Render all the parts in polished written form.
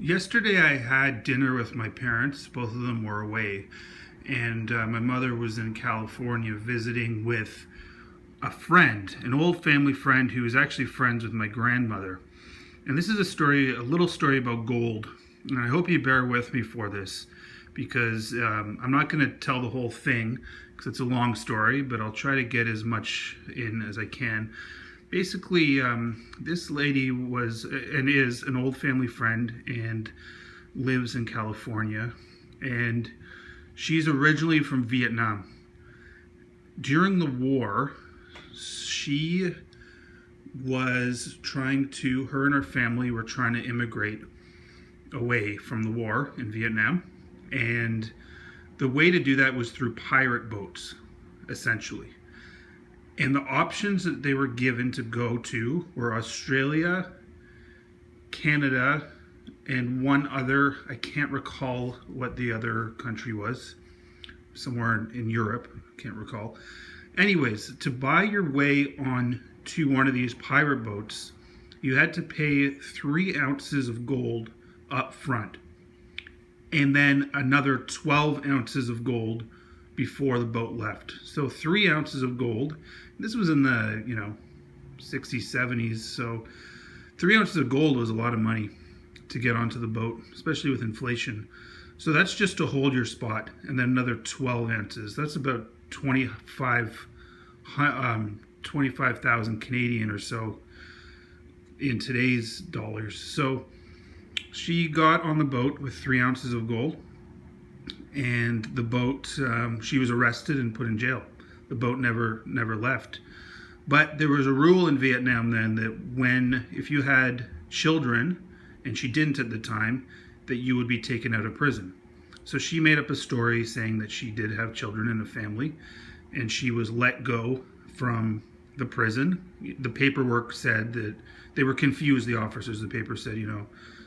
Yesterday, I had dinner with my parents. Both of them were away, and my mother was in California visiting with a friend, an old family friend who was actually friends with my grandmother. And this is a little story about gold. And I hope you bear with me for this because I'm not going to tell the whole thing because it's a long story, but I'll try to get as much in as I can. Basically, this lady was and is an old family friend and lives in California. And she's originally from Vietnam. During the war, she her and her family were trying to immigrate away from the war in Vietnam. And the way to do that was through pirate boats, essentially. And the options that they were given to go to were Australia, Canada, and one other. I can't recall what the other country was. Somewhere in Europe. Can't recall. Anyways, to buy your way on to one of these pirate boats, you had to pay 3 ounces of gold up front. And then another 12 ounces of gold before the boat left. So 3 ounces of gold. This was in the 60s, 70s. So 3 ounces of gold was a lot of money to get onto the boat, especially with inflation. So that's just to hold your spot, and then another 12 ounces. That's about 25,000 Canadian or so in today's dollars. So she got on the boat with 3 ounces of gold, and the boat, she was arrested and put in jail. The boat never left. But there was a rule in Vietnam then that if you had children, and she didn't at the time, that you would be taken out of prison. So she made up a story saying that she did have children and a family, and she was let go from the prison. The paperwork said that they were confused, the officers. The paper said,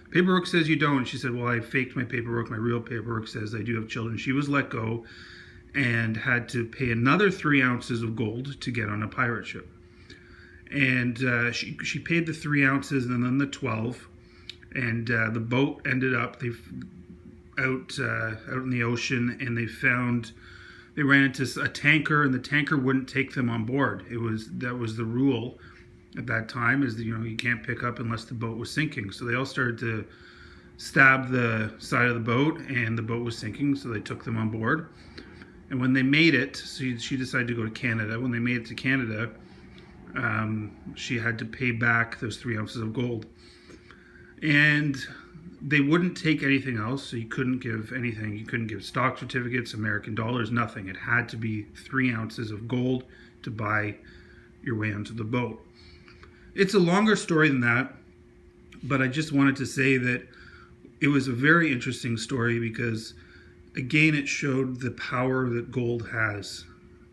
paperwork says you don't. She said, well, I faked my paperwork. My real paperwork says I do have children. She was let go and had to pay another 3 ounces of gold to get on a pirate ship. And she paid the 3 ounces and then the 12. And the boat ended up out in the ocean, and they ran into a tanker, and the tanker wouldn't take them on board. That was the rule at that time, is that, you can't pick up unless the boat was sinking. So they all started to stab the side of the boat, and the boat was sinking, so they took them on board. And when they made it, she decided to go to Canada. When they made it to Canada, she had to pay back those 3 ounces of gold. And they wouldn't take anything else, so you couldn't give anything. You couldn't give stock certificates, American dollars, nothing. It had to be 3 ounces of gold to buy your way onto the boat. It's a longer story than that, but I just wanted to say that it was a very interesting story because, again, it showed the power that gold has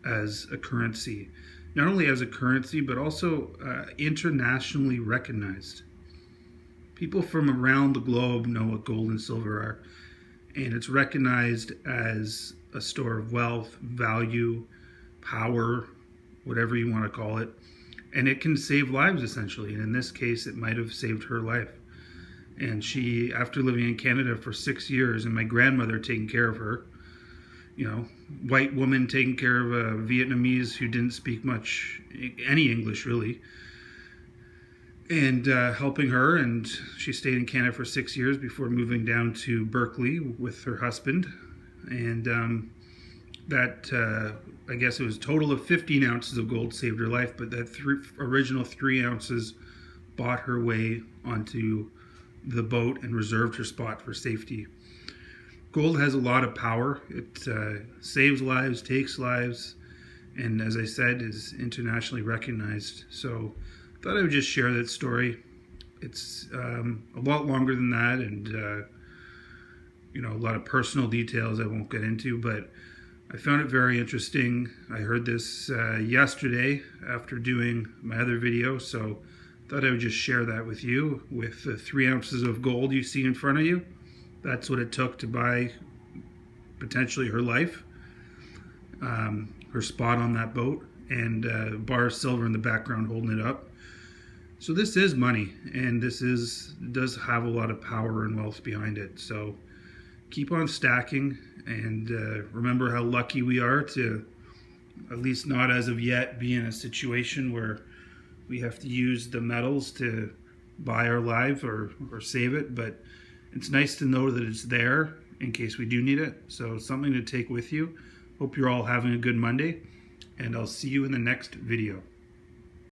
as a currency. Not only as a currency, but also internationally recognized. People from around the globe know what gold and silver are, and it's recognized as a store of wealth, value, power, whatever you want to call it, and it can save lives, essentially. And in this case, it might have saved her life. And she, after living in Canada for 6 years, and my grandmother taking care of her, white woman taking care of a Vietnamese who didn't speak any English really, and helping her. And she stayed in Canada for 6 years before moving down to Berkeley with her husband. And I guess it was a total of 15 ounces of gold saved her life, but that original 3 ounces bought her way onto the boat and reserved her spot for safety. Gold has a lot of power. It saves lives, takes lives, and as I said, is internationally recognized. So I thought I would just share that story. It's a lot longer than that, and a lot of personal details I won't get into, but I found it very interesting. I heard this yesterday after doing my other video, so I thought I would just share that with you. With the 3 ounces of gold you see in front of you, that's what it took to buy potentially her life, her spot on that boat, and a bar of silver in the background holding it up. So this is money, and does have a lot of power and wealth behind it. So keep on stacking, and remember how lucky we are to, at least not as of yet, be in a situation where we have to use the metals to buy our life or save it. But it's nice to know that it's there in case we do need it. So it's something to take with you. Hope you're all having a good Monday, and I'll see you in the next video.